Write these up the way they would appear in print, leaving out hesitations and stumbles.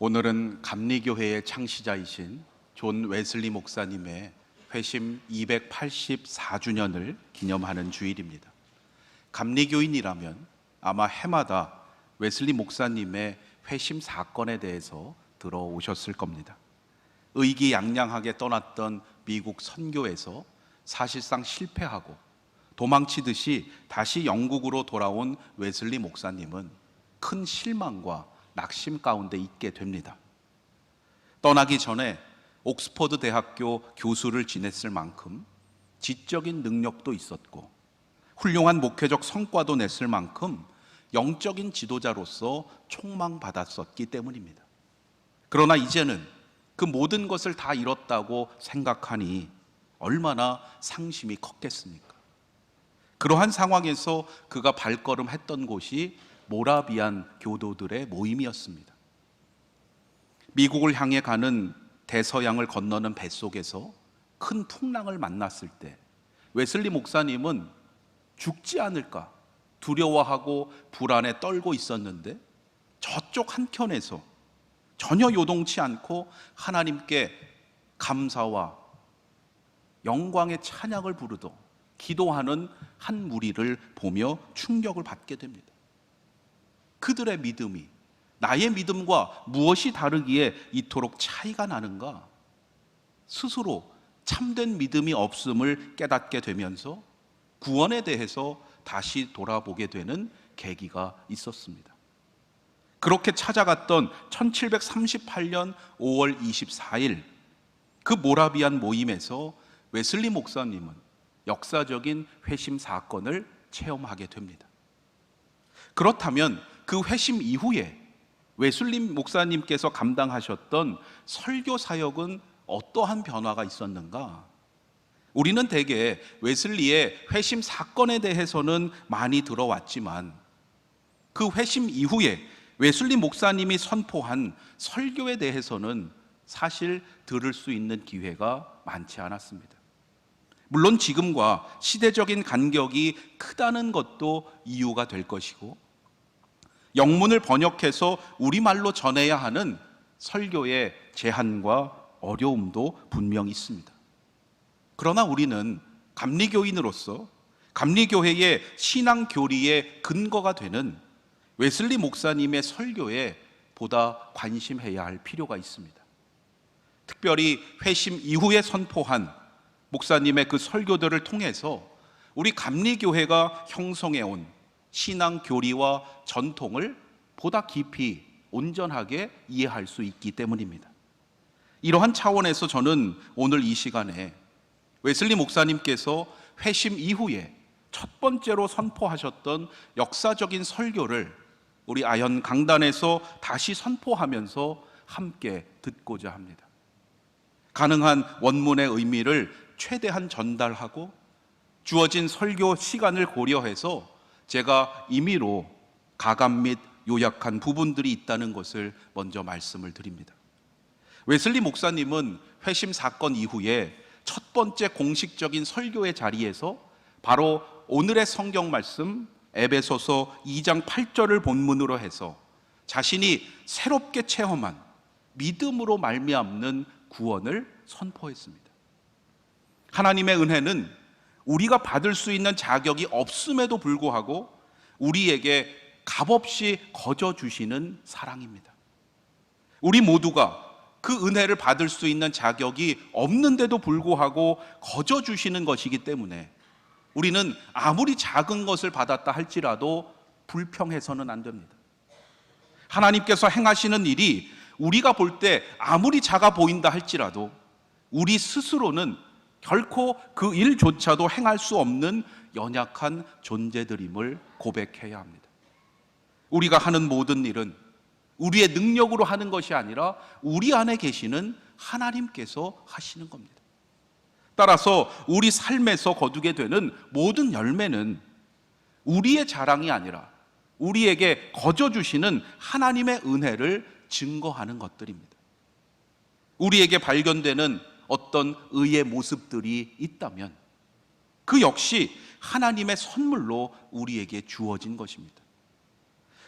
오늘은 감리교회의 창시자이신 존 웨슬리 목사님의 회심 284주년을 기념하는 주일입니다. 감리교인이라면 아마 해마다 웨슬리 목사님의 회심 사건에 대해서 들어오셨을 겁니다. 의기양양하게 떠났던 미국 선교에서 사실상 실패하고 도망치듯이 다시 영국으로 돌아온 웨슬리 목사님은 큰 실망과 낙심 가운데 있게 됩니다. 떠나기 전에 옥스퍼드 대학교 교수를 지냈을 만큼 지적인 능력도 있었고 훌륭한 목회적 성과도 냈을 만큼 영적인 지도자로서 촉망받았었기 때문입니다. 그러나 이제는 그 모든 것을 다 잃었다고 생각하니 얼마나 상심이 컸겠습니까? 그러한 상황에서 그가 발걸음했던 곳이 모라비안 교도들의 모임이었습니다. 미국을 향해 가는 대서양을 건너는 뱃속에서 큰 풍랑을 만났을 때 웨슬리 목사님은 죽지 않을까 두려워하고 불안에 떨고 있었는데 저쪽 한켠에서 전혀 요동치 않고 하나님께 감사와 영광의 찬양을 부르던 기도하는 한 무리를 보며 충격을 받게 됩니다. 그들의 믿음이 나의 믿음과 무엇이 다르기에 이토록 차이가 나는가? 스스로 참된 믿음이 없음을 깨닫게 되면서 구원에 대해서 다시 돌아보게 되는 계기가 있었습니다. 그렇게 찾아갔던 1738년 5월 24일 그 모라비안 모임에서 웨슬리 목사님은 역사적인 회심 사건을 체험하게 됩니다. 그렇다면 그 회심 이후에 웨슬리 목사님께서 감당하셨던 설교 사역은 어떠한 변화가 있었는가? 우리는 대개 웨슬리의 회심 사건에 대해서는 많이 들어왔지만 그 회심 이후에 웨슬리 목사님이 선포한 설교에 대해서는 사실 들을 수 있는 기회가 많지 않았습니다. 물론 지금과 시대적인 간격이 크다는 것도 이유가 될 것이고 영문을 번역해서 우리말로 전해야 하는 설교의 제한과 어려움도 분명히 있습니다. 그러나 우리는 감리교인으로서 감리교회의 신앙 교리의 근거가 되는 웨슬리 목사님의 설교에 보다 관심해야 할 필요가 있습니다. 특별히 회심 이후에 선포한 목사님의 그 설교들을 통해서 우리 감리교회가 형성해온 신앙 교리와 전통을 보다 깊이 온전하게 이해할 수 있기 때문입니다. 이러한 차원에서 저는 오늘 이 시간에 웨슬리 목사님께서 회심 이후에 첫 번째로 선포하셨던 역사적인 설교를 우리 아현 강단에서 다시 선포하면서 함께 듣고자 합니다. 가능한 원문의 의미를 최대한 전달하고 주어진 설교 시간을 고려해서 제가 임의로 가감 및 요약한 부분들이 있다는 것을 먼저 말씀을 드립니다. 웨슬리 목사님은 회심 사건 이후에 첫 번째 공식적인 설교의 자리에서 바로 오늘의 성경 말씀 에베소서 2장 8절을 본문으로 해서 자신이 새롭게 체험한 믿음으로 말미암는 구원을 선포했습니다. 하나님의 은혜는 우리가 받을 수 있는 자격이 없음에도 불구하고 우리에게 값없이 거저 주시는 사랑입니다. 우리 모두가 그 은혜를 받을 수 있는 자격이 없는데도 불구하고 거저 주시는 것이기 때문에 우리는 아무리 작은 것을 받았다 할지라도 불평해서는 안 됩니다. 하나님께서 행하시는 일이 우리가 볼 때 아무리 작아 보인다 할지라도 우리 스스로는 결코 그 일조차도 행할 수 없는 연약한 존재들임을 고백해야 합니다. 우리가 하는 모든 일은 우리의 능력으로 하는 것이 아니라 우리 안에 계시는 하나님께서 하시는 겁니다. 따라서 우리 삶에서 거두게 되는 모든 열매는 우리의 자랑이 아니라 우리에게 거저 주시는 하나님의 은혜를 증거하는 것들입니다. 우리에게 발견되는 어떤 의의 모습들이 있다면 그 역시 하나님의 선물로 우리에게 주어진 것입니다.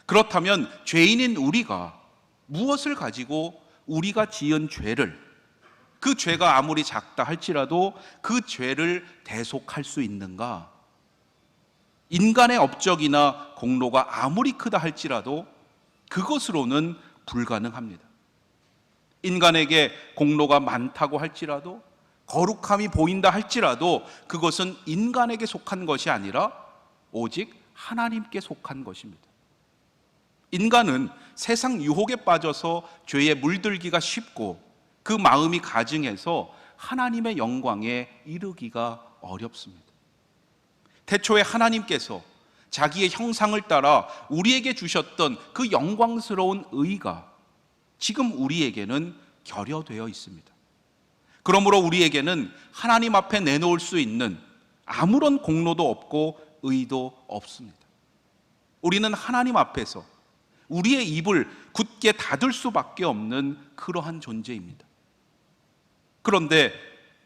그렇다면 죄인인 우리가 무엇을 가지고 우리가 지은 죄를, 그 죄가 아무리 작다 할지라도 그 죄를 대속할 수 있는가? 인간의 업적이나 공로가 아무리 크다 할지라도 그것으로는 불가능합니다. 인간에게 공로가 많다고 할지라도, 거룩함이 보인다 할지라도 그것은 인간에게 속한 것이 아니라 오직 하나님께 속한 것입니다. 인간은 세상 유혹에 빠져서 죄에 물들기가 쉽고 그 마음이 가증해서 하나님의 영광에 이르기가 어렵습니다. 태초에 하나님께서 자기의 형상을 따라 우리에게 주셨던 그 영광스러운 의가 지금 우리에게는 결여되어 있습니다. 그러므로 우리에게는 하나님 앞에 내놓을 수 있는 아무런 공로도 없고 의도 없습니다. 우리는 하나님 앞에서 우리의 입을 굳게 닫을 수밖에 없는 그러한 존재입니다. 그런데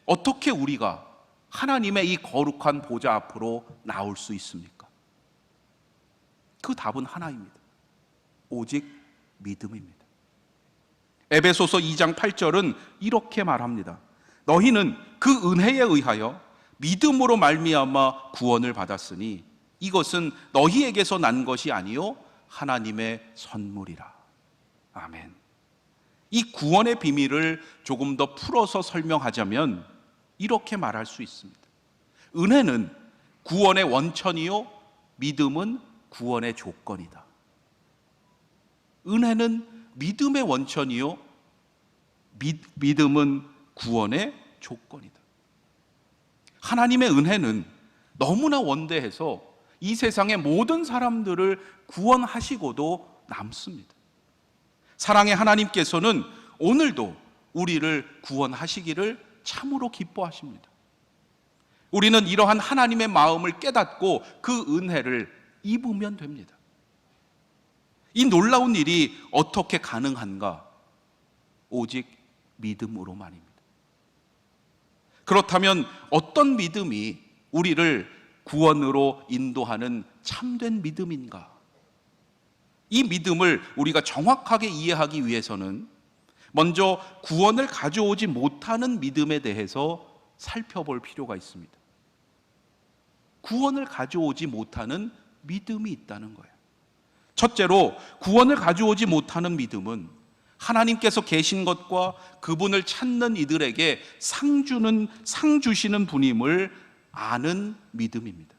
어떻게 우리가 하나님의 이 거룩한 보좌 앞으로 나올 수 있습니까? 그 답은 하나입니다. 오직 믿음입니다. 에베소서 2장 8절은 이렇게 말합니다. 너희는 그 은혜에 의하여 믿음으로 말미암아 구원을 받았으니 이것은 너희에게서 난 것이 아니요 하나님의 선물이라. 아멘. 이 구원의 비밀을 조금 더 풀어서 설명하자면 이렇게 말할 수 있습니다. 은혜는 구원의 원천이요 믿음은 구원의 조건이다. 은혜는 믿음의 원천이요 믿음은 구원의 조건이다. 하나님의 은혜는 너무나 원대해서 이 세상의 모든 사람들을 구원하시고도 남습니다. 사랑의 하나님께서는 오늘도 우리를 구원하시기를 참으로 기뻐하십니다. 우리는 이러한 하나님의 마음을 깨닫고 그 은혜를 입으면 됩니다. 이 놀라운 일이 어떻게 가능한가? 오직 믿음으로만입니다. 그렇다면 어떤 믿음이 우리를 구원으로 인도하는 참된 믿음인가? 이 믿음을 우리가 정확하게 이해하기 위해서는 먼저 구원을 가져오지 못하는 믿음에 대해서 살펴볼 필요가 있습니다. 구원을 가져오지 못하는 믿음이 있다는 거예요. 첫째로 구원을 가져오지 못하는 믿음은 하나님께서 계신 것과 그분을 찾는 이들에게 상 주시는 분임을 아는 믿음입니다.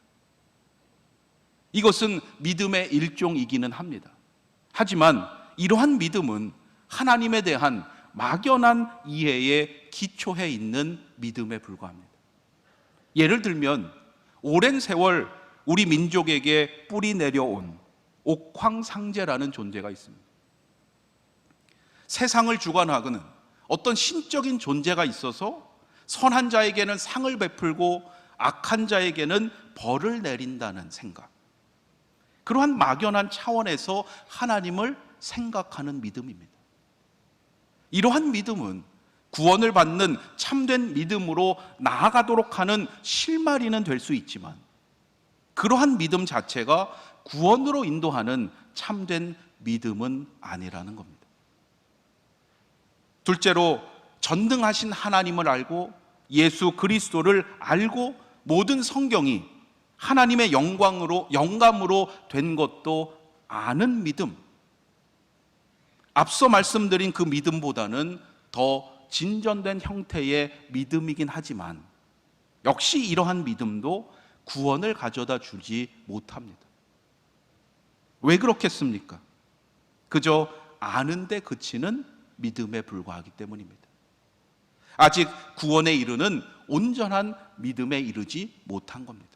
이것은 믿음의 일종이기는 합니다. 하지만 이러한 믿음은 하나님에 대한 막연한 이해에 기초해 있는 믿음에 불과합니다. 예를 들면 오랜 세월 우리 민족에게 뿌리 내려온 옥황상제라는 존재가 있습니다. 세상을 주관하는 어떤 신적인 존재가 있어서 선한 자에게는 상을 베풀고 악한 자에게는 벌을 내린다는 생각, 그러한 막연한 차원에서 하나님을 생각하는 믿음입니다. 이러한 믿음은 구원을 받는 참된 믿음으로 나아가도록 하는 실마리는 될 수 있지만 그러한 믿음 자체가 구원으로 인도하는 참된 믿음은 아니라는 겁니다. 둘째로 전능하신 하나님을 알고 예수 그리스도를 알고 모든 성경이 하나님의 영감으로 된 것도 아는 믿음. 앞서 말씀드린 그 믿음보다는 더 진전된 형태의 믿음이긴 하지만 역시 이러한 믿음도 구원을 가져다 주지 못합니다. 왜 그렇겠습니까? 그저 아는데 그치는 믿음에 불과하기 때문입니다. 아직 구원에 이르는 온전한 믿음에 이르지 못한 겁니다.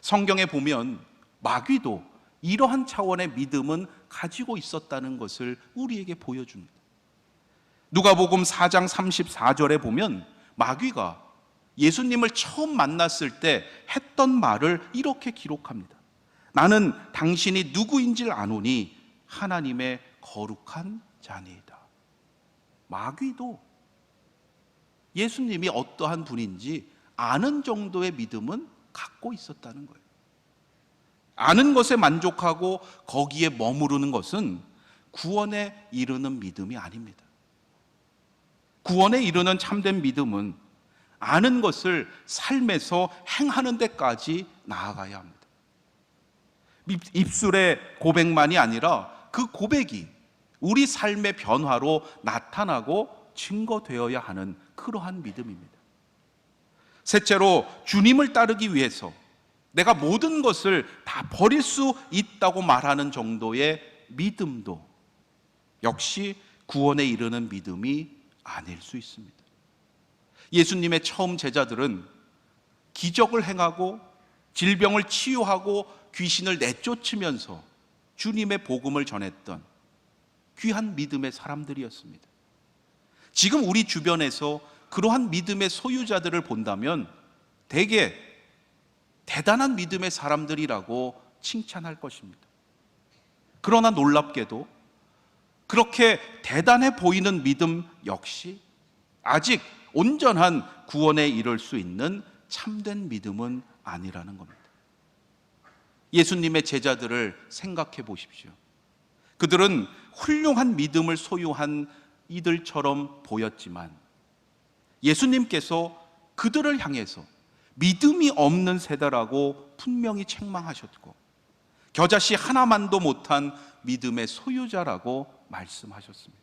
성경에 보면 마귀도 이러한 차원의 믿음은 가지고 있었다는 것을 우리에게 보여줍니다. 누가복음 4장 34절에 보면 마귀가 예수님을 처음 만났을 때 했던 말을 이렇게 기록합니다. 나는 당신이 누구인지를 아노니 하나님의 거룩한 자니이다. 마귀도 예수님이 어떠한 분인지 아는 정도의 믿음은 갖고 있었다는 거예요. 아는 것에 만족하고 거기에 머무르는 것은 구원에 이르는 믿음이 아닙니다. 구원에 이르는 참된 믿음은 아는 것을 삶에서 행하는 데까지 나아가야 합니다. 입술의 고백만이 아니라 그 고백이 우리 삶의 변화로 나타나고 증거되어야 하는 그러한 믿음입니다. 셋째로, 주님을 따르기 위해서 내가 모든 것을 다 버릴 수 있다고 말하는 정도의 믿음도 역시 구원에 이르는 믿음이 아닐 수 있습니다. 예수님의 처음 제자들은 기적을 행하고 질병을 치유하고 귀신을 내쫓으면서 주님의 복음을 전했던 귀한 믿음의 사람들이었습니다. 지금 우리 주변에서 그러한 믿음의 소유자들을 본다면 대개 대단한 믿음의 사람들이라고 칭찬할 것입니다. 그러나 놀랍게도 그렇게 대단해 보이는 믿음 역시 아직 온전한 구원에 이를 수 있는 참된 믿음은 아니라는 겁니다. 예수님의 제자들을 생각해 보십시오. 그들은 훌륭한 믿음을 소유한 이들처럼 보였지만 예수님께서 그들을 향해서 믿음이 없는 세대라고 분명히 책망하셨고 겨자씨 하나만도 못한 믿음의 소유자라고 말씀하셨습니다.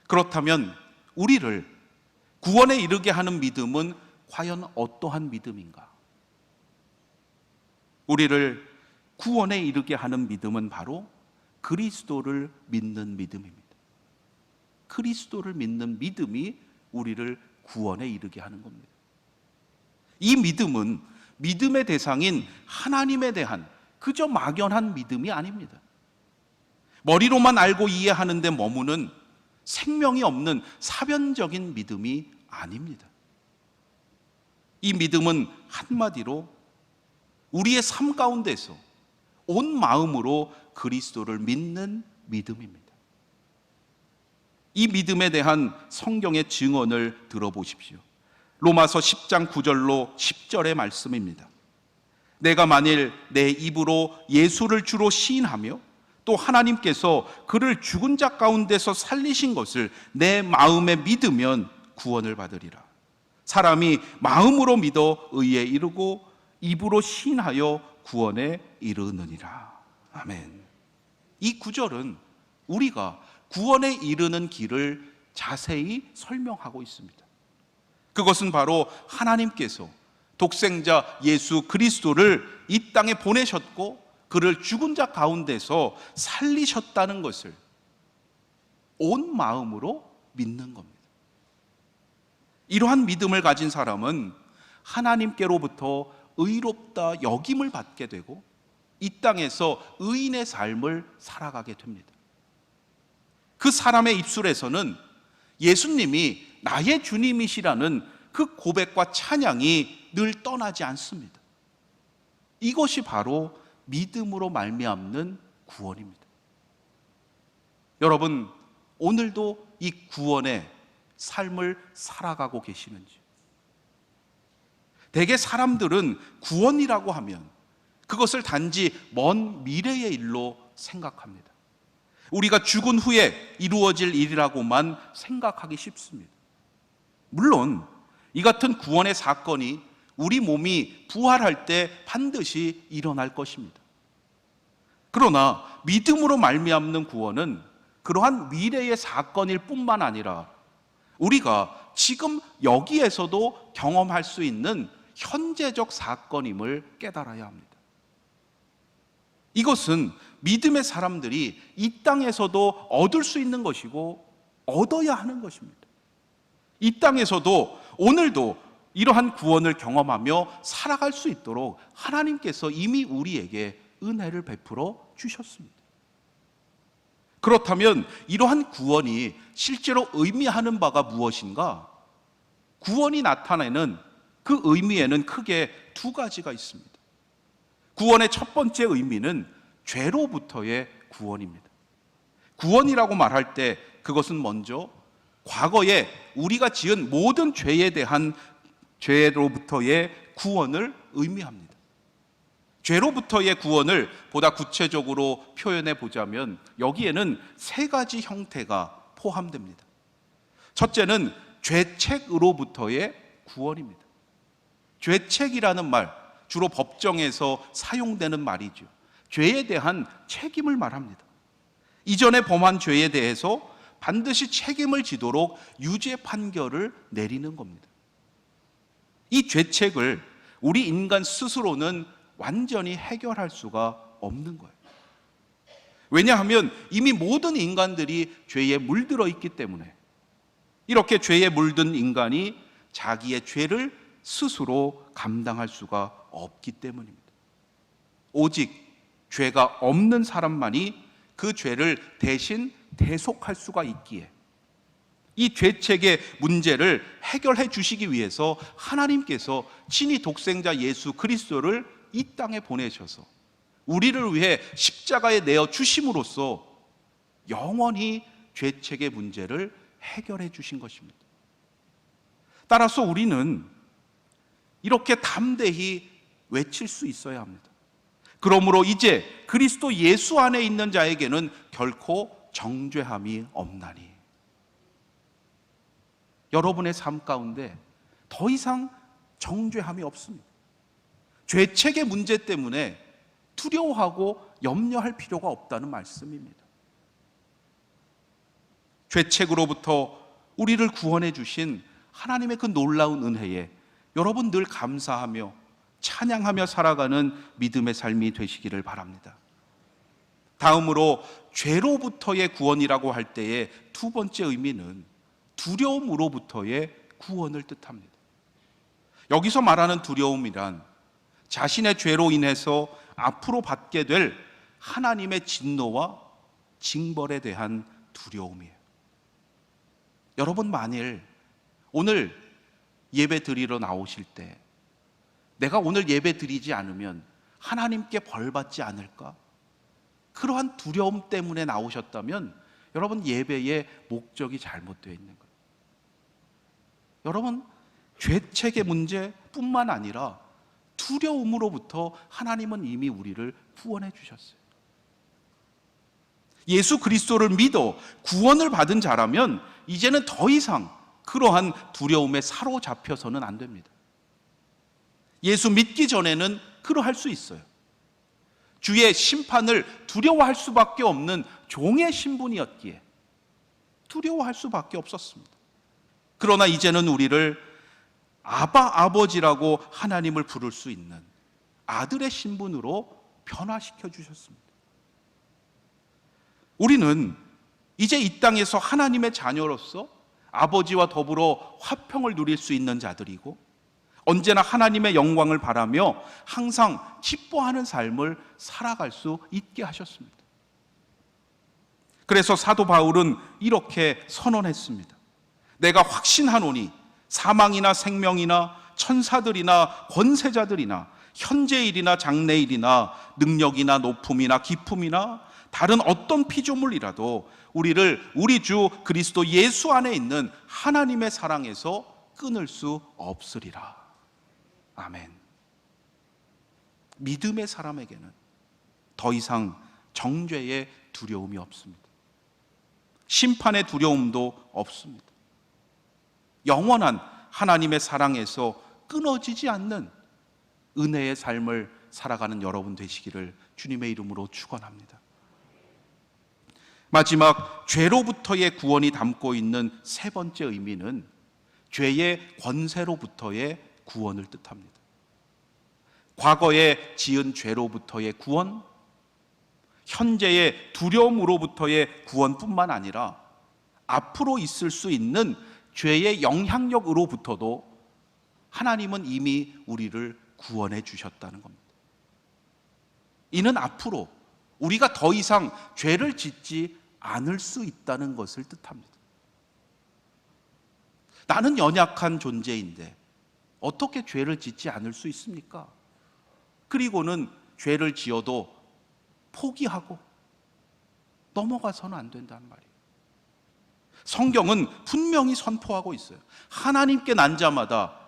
그렇다면 우리를 구원에 이르게 하는 믿음은 과연 어떠한 믿음인가? 우리를 구원에 이르게 하는 믿음은 바로 그리스도를 믿는 믿음입니다. 그리스도를 믿는 믿음이 우리를 구원에 이르게 하는 겁니다. 이 믿음은 믿음의 대상인 하나님에 대한 그저 막연한 믿음이 아닙니다. 머리로만 알고 이해하는 데 머무는 생명이 없는 사변적인 믿음이 아닙니다. 이 믿음은 한마디로 우리의 삶 가운데서 온 마음으로 그리스도를 믿는 믿음입니다. 이 믿음에 대한 성경의 증언을 들어보십시오. 로마서 10장 9절로 10절의 말씀입니다. 내가 만일 내 입으로 예수를 주로 시인하며 또 하나님께서 그를 죽은 자 가운데서 살리신 것을 내 마음에 믿으면 구원을 받으리라. 사람이 마음으로 믿어 의에 이르고 입으로 시인하여 구원에 이르느니라. 아멘. 이 구절은 우리가 구원에 이르는 길을 자세히 설명하고 있습니다. 그것은 바로 하나님께서 독생자 예수 그리스도를 이 땅에 보내셨고 그를 죽은 자 가운데서 살리셨다는 것을 온 마음으로 믿는 겁니다. 이러한 믿음을 가진 사람은 하나님께로부터 의롭다 여김을 받게 되고 이 땅에서 의인의 삶을 살아가게 됩니다. 그 사람의 입술에서는 예수님이 나의 주님이시라는 그 고백과 찬양이 늘 떠나지 않습니다. 이것이 바로 믿음으로 말미암는 구원입니다. 여러분, 오늘도 이 구원의 삶을 살아가고 계시는지? 대개 사람들은 구원이라고 하면 그것을 단지 먼 미래의 일로 생각합니다. 우리가 죽은 후에 이루어질 일이라고만 생각하기 쉽습니다. 물론 이 같은 구원의 사건이 우리 몸이 부활할 때 반드시 일어날 것입니다. 그러나 믿음으로 말미암는 구원은 그러한 미래의 사건일 뿐만 아니라 우리가 지금 여기에서도 경험할 수 있는 현재적 사건임을 깨달아야 합니다. 이것은 믿음의 사람들이 이 땅에서도 얻을 수 있는 것이고 얻어야 하는 것입니다. 이 땅에서도 오늘도 이러한 구원을 경험하며 살아갈 수 있도록 하나님께서 이미 우리에게 은혜를 베풀어 주셨습니다. 그렇다면 이러한 구원이 실제로 의미하는 바가 무엇인가? 구원이 나타내는 그 의미에는 크게 두 가지가 있습니다. 구원의 첫 번째 의미는 죄로부터의 구원입니다. 구원이라고 말할 때 그것은 먼저 과거에 우리가 지은 모든 죄에 대한 죄로부터의 구원을 의미합니다. 죄로부터의 구원을 보다 구체적으로 표현해 보자면 여기에는 세 가지 형태가 포함됩니다. 첫째는 죄책으로부터의 구원입니다. 죄책이라는 말, 주로 법정에서 사용되는 말이죠. 죄에 대한 책임을 말합니다. 이전에 범한 죄에 대해서 반드시 책임을 지도록 유죄 판결을 내리는 겁니다. 이 죄책을 우리 인간 스스로는 완전히 해결할 수가 없는 거예요. 왜냐하면 이미 모든 인간들이 죄에 물들어 있기 때문에, 이렇게 죄에 물든 인간이 자기의 죄를 스스로 감당할 수가 없기 때문입니다. 오직 죄가 없는 사람만이 그 죄를 대신 대속할 수가 있기에 이 죄책의 문제를 해결해 주시기 위해서 하나님께서 친히 독생자 예수 그리스도를 이 땅에 보내셔서 우리를 위해 십자가에 내어 주심으로써 영원히 죄책의 문제를 해결해 주신 것입니다. 따라서 우리는 이렇게 담대히 외칠 수 있어야 합니다. 그러므로 이제 그리스도 예수 안에 있는 자에게는 결코 정죄함이 없나니. 여러분의 삶 가운데 더 이상 정죄함이 없습니다. 죄책의 문제 때문에 두려워하고 염려할 필요가 없다는 말씀입니다. 죄책으로부터 우리를 구원해 주신 하나님의 그 놀라운 은혜에 여러분 늘 감사하며 찬양하며 살아가는 믿음의 삶이 되시기를 바랍니다. 다음으로 죄로부터의 구원이라고 할 때의 두 번째 의미는 두려움으로부터의 구원을 뜻합니다. 여기서 말하는 두려움이란 자신의 죄로 인해서 앞으로 받게 될 하나님의 진노와 징벌에 대한 두려움이에요. 여러분, 만일 오늘 예배 드리러 나오실 때 내가 오늘 예배 드리지 않으면 하나님께 벌 받지 않을까? 그러한 두려움 때문에 나오셨다면 여러분, 예배의 목적이 잘못되어 있는 거예요. 여러분, 죄책의 문제뿐만 아니라 두려움으로부터 하나님은 이미 우리를 구원해 주셨어요. 예수 그리스도를 믿어 구원을 받은 자라면 이제는 더 이상 그러한 두려움에 사로잡혀서는 안 됩니다. 예수 믿기 전에는 그러할 수 있어요. 주의 심판을 두려워할 수밖에 없는 종의 신분이었기에 두려워할 수밖에 없었습니다. 그러나 이제는 우리를 아바, 아버지라고 하나님을 부를 수 있는 아들의 신분으로 변화시켜 주셨습니다. 우리는 이제 이 땅에서 하나님의 자녀로서 아버지와 더불어 화평을 누릴 수 있는 자들이고, 언제나 하나님의 영광을 바라며 항상 기뻐하는 삶을 살아갈 수 있게 하셨습니다. 그래서 사도 바울은 이렇게 선언했습니다. 내가 확신하노니 사망이나 생명이나 천사들이나 권세자들이나 현재일이나 장래일이나 능력이나 높음이나 깊음이나 다른 어떤 피조물이라도 우리를 우리 주 그리스도 예수 안에 있는 하나님의 사랑에서 끊을 수 없으리라. 아멘. 믿음의 사람에게는 더 이상 정죄의 두려움이 없습니다. 심판의 두려움도 없습니다. 영원한 하나님의 사랑에서 끊어지지 않는 은혜의 삶을 살아가는 여러분 되시기를 주님의 이름으로 축원합니다. 마지막, 죄로부터의 구원이 담고 있는 세 번째 의미는 죄의 권세로부터의 구원을 뜻합니다. 과거에 지은 죄로부터의 구원, 현재의 두려움으로부터의 구원뿐만 아니라 앞으로 있을 수 있는 죄의 영향력으로부터도 하나님은 이미 우리를 구원해 주셨다는 겁니다. 이는 앞으로 우리가 더 이상 죄를 짓지 않을 수 있다는 것을 뜻합니다. 나는 연약한 존재인데 어떻게 죄를 짓지 않을 수 있습니까? 그리고는 죄를 지어도 포기하고 넘어가서는 안 된다는 말이에요. 성경은 분명히 선포하고 있어요. 하나님께 난 자마다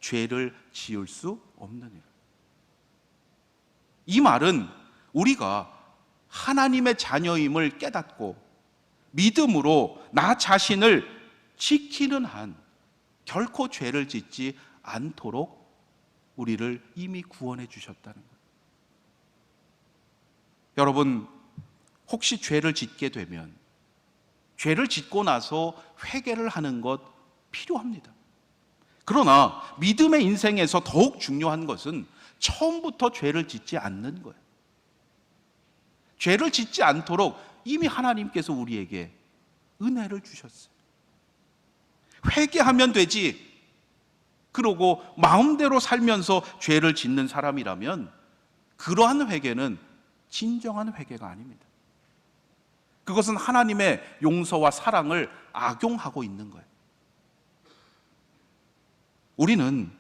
죄를 지을 수 없는 일. 이 말은 우리가 하나님의 자녀임을 깨닫고 믿음으로 나 자신을 지키는 한 결코 죄를 짓지 않도록 우리를 이미 구원해 주셨다는 거예요. 여러분, 혹시 죄를 짓게 되면 죄를 짓고 나서 회개를 하는 것 필요합니다. 그러나 믿음의 인생에서 더욱 중요한 것은 처음부터 죄를 짓지 않는 거예요. 죄를 짓지 않도록 이미 하나님께서 우리에게 은혜를 주셨어요. 회개하면 되지. 그러고 마음대로 살면서 죄를 짓는 사람이라면 그러한 회개는 진정한 회개가 아닙니다. 그것은 하나님의 용서와 사랑을 악용하고 있는 거예요. 우리는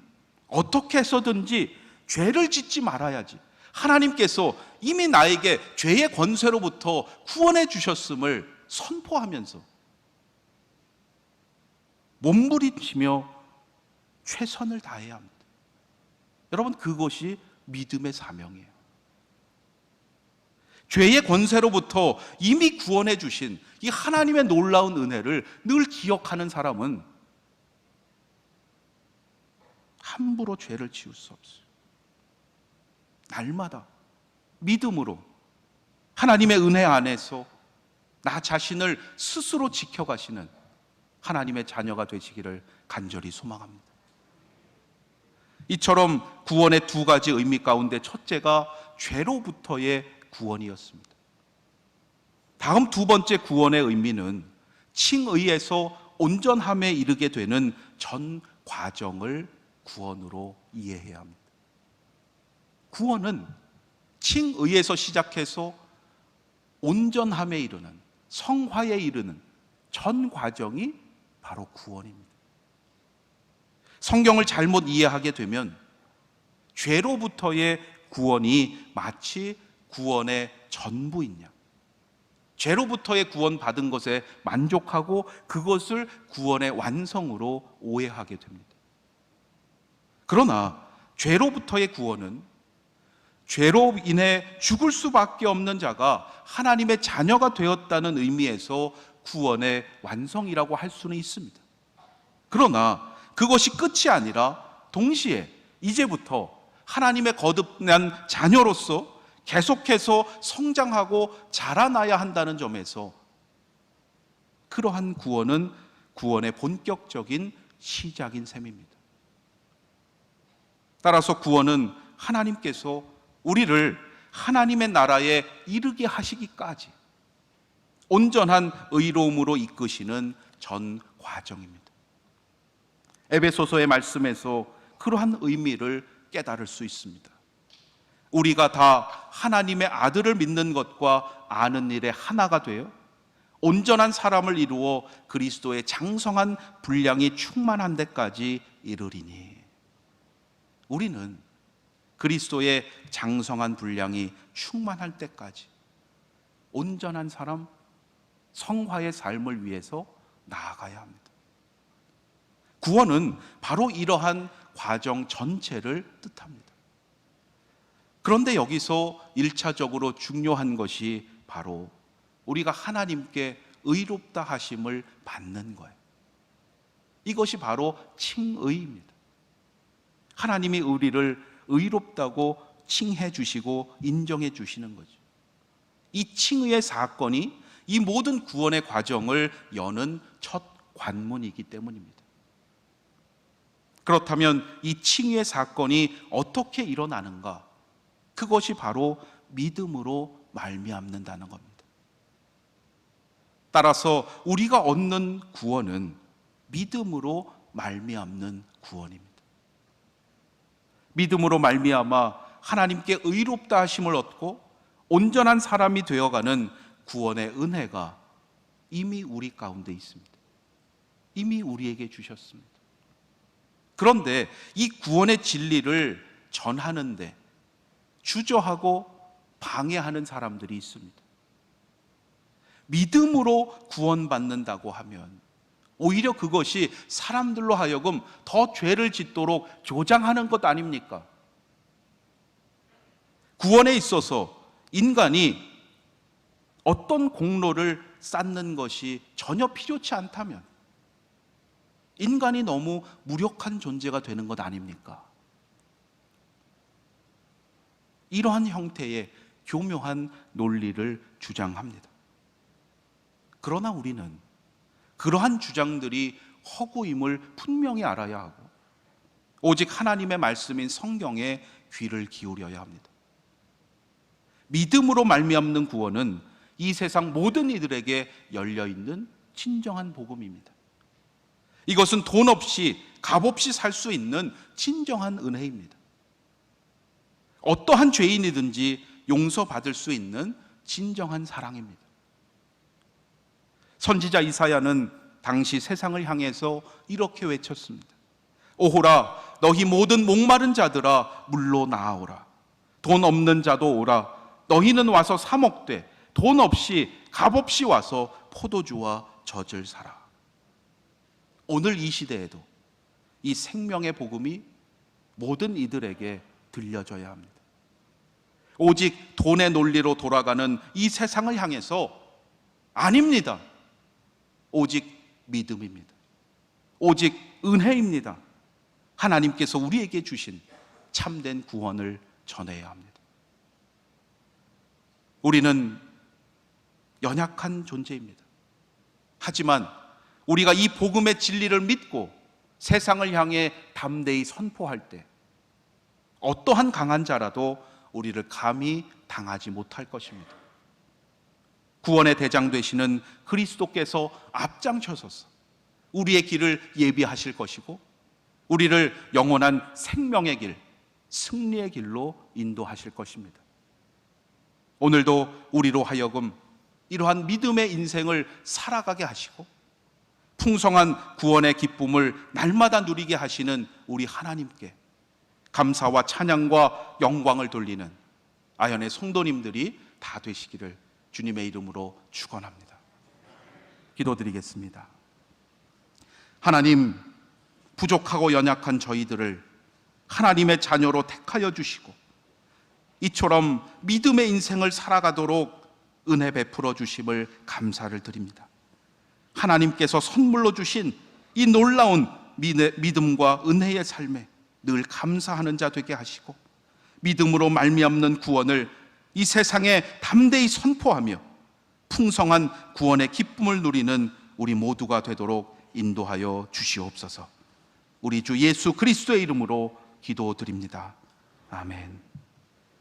어떻게 해서든지 죄를 짓지 말아야지. 하나님께서 이미 나에게 죄의 권세로부터 구원해 주셨음을 선포하면서 몸부림치며 최선을 다해야 합니다. 여러분, 그것이 믿음의 사명이에요. 죄의 권세로부터 이미 구원해 주신 이 하나님의 놀라운 은혜를 늘 기억하는 사람은 함부로 죄를 지을 수 없어요. 날마다 믿음으로 하나님의 은혜 안에서 나 자신을 스스로 지켜가시는 하나님의 자녀가 되시기를 간절히 소망합니다. 이처럼 구원의 두 가지 의미 가운데 첫째가 죄로부터의 구원이었습니다. 다음 두 번째 구원의 의미는 칭의에서 온전함에 이르게 되는 전 과정을 구원으로 이해해야 합니다. 구원은 칭의에서 시작해서 온전함에 이르는, 성화에 이르는 전 과정이 바로 구원입니다. 성경을 잘못 이해하게 되면 죄로부터의 구원이 마치 구원의 전부인 양, 죄로부터의 구원 받은 것에 만족하고 그것을 구원의 완성으로 오해하게 됩니다. 그러나 죄로부터의 구원은 죄로 인해 죽을 수밖에 없는 자가 하나님의 자녀가 되었다는 의미에서 구원의 완성이라고 할 수는 있습니다. 그러나 그것이 끝이 아니라 동시에 이제부터 하나님의 거듭난 자녀로서 계속해서 성장하고 자라나야 한다는 점에서 그러한 구원은 구원의 본격적인 시작인 셈입니다. 따라서 구원은 하나님께서 우리를 하나님의 나라에 이르게 하시기까지 온전한 의로움으로 이끄시는 전 과정입니다. 에베소서의 말씀에서 그러한 의미를 깨달을 수 있습니다. 우리가 다 하나님의 아들을 믿는 것과 아는 일에 하나가 되어 온전한 사람을 이루어 그리스도의 장성한 분량이 충만한 데까지 이르리니. 우리는 그리스도의 장성한 분량이 충만할 때까지 온전한 사람, 성화의 삶을 위해서 나아가야 합니다. 구원은 바로 이러한 과정 전체를 뜻합니다. 그런데 여기서 1차적으로 중요한 것이 바로 우리가 하나님께 의롭다 하심을 받는 거예요. 이것이 바로 칭의입니다. 하나님이 우리를 의롭다고 칭해 주시고 인정해 주시는 거죠. 이 칭의의 사건이 이 모든 구원의 과정을 여는 첫 관문이기 때문입니다. 그렇다면 이 칭의의 사건이 어떻게 일어나는가? 그것이 바로 믿음으로 말미암는다는 겁니다. 따라서 우리가 얻는 구원은 믿음으로 말미암는 구원입니다. 믿음으로 말미암아 하나님께 의롭다 하심을 얻고 온전한 사람이 되어가는 구원의 은혜가 이미 우리 가운데 있습니다. 이미 우리에게 주셨습니다. 그런데 이 구원의 진리를 전하는데 주저하고 방해하는 사람들이 있습니다. 믿음으로 구원받는다고 하면 오히려 그것이 사람들로 하여금 더 죄를 짓도록 조장하는 것 아닙니까? 구원에 있어서 인간이 어떤 공로를 쌓는 것이 전혀 필요치 않다면 인간이 너무 무력한 존재가 되는 것 아닙니까? 이러한 형태의 교묘한 논리를 주장합니다. 그러나 우리는 그러한 주장들이 허구임을 분명히 알아야 하고 오직 하나님의 말씀인 성경에 귀를 기울여야 합니다. 믿음으로 말미암는 구원은 이 세상 모든 이들에게 열려있는 진정한 복음입니다. 이것은 돈 없이 값 없이 살 수 있는 진정한 은혜입니다. 어떠한 죄인이든지 용서받을 수 있는 진정한 사랑입니다. 선지자 이사야는 당시 세상을 향해서 이렇게 외쳤습니다. 오호라, 너희 모든 목마른 자들아 물로 나아오라. 돈 없는 자도 오라. 너희는 와서 사 먹되 돈 없이 값 없이 와서 포도주와 젖을 사라. 오늘 이 시대에도 이 생명의 복음이 모든 이들에게 들려져야 합니다. 오직 돈의 논리로 돌아가는 이 세상을 향해서 아닙니다. 오직 믿음입니다. 오직 은혜입니다. 하나님께서 우리에게 주신 참된 구원을 전해야 합니다. 우리는 연약한 존재입니다. 하지만 우리가 이 복음의 진리를 믿고 세상을 향해 담대히 선포할 때 어떠한 강한 자라도 우리를 감히 당하지 못할 것입니다. 구원의 대장 되시는 그리스도께서 앞장서서 우리의 길을 예비하실 것이고 우리를 영원한 생명의 길, 승리의 길로 인도하실 것입니다. 오늘도 우리로 하여금 이러한 믿음의 인생을 살아가게 하시고 풍성한 구원의 기쁨을 날마다 누리게 하시는 우리 하나님께 감사와 찬양과 영광을 돌리는 아현의 성도님들이 다 되시기를 주님의 이름으로 축원합니다. 기도드리겠습니다. 하나님, 부족하고 연약한 저희들을 하나님의 자녀로 택하여 주시고 이처럼 믿음의 인생을 살아가도록 은혜 베풀어 주심을 감사를 드립니다. 하나님께서 선물로 주신 이 놀라운 믿음과 은혜의 삶에 늘 감사하는 자 되게 하시고 믿음으로 말미암는 구원을 이 세상에 담대히 선포하며 풍성한 구원의 기쁨을 누리는 우리 모두가 되도록 인도하여 주시옵소서. 우리 주 예수 그리스도의 이름으로 기도드립니다. 아멘.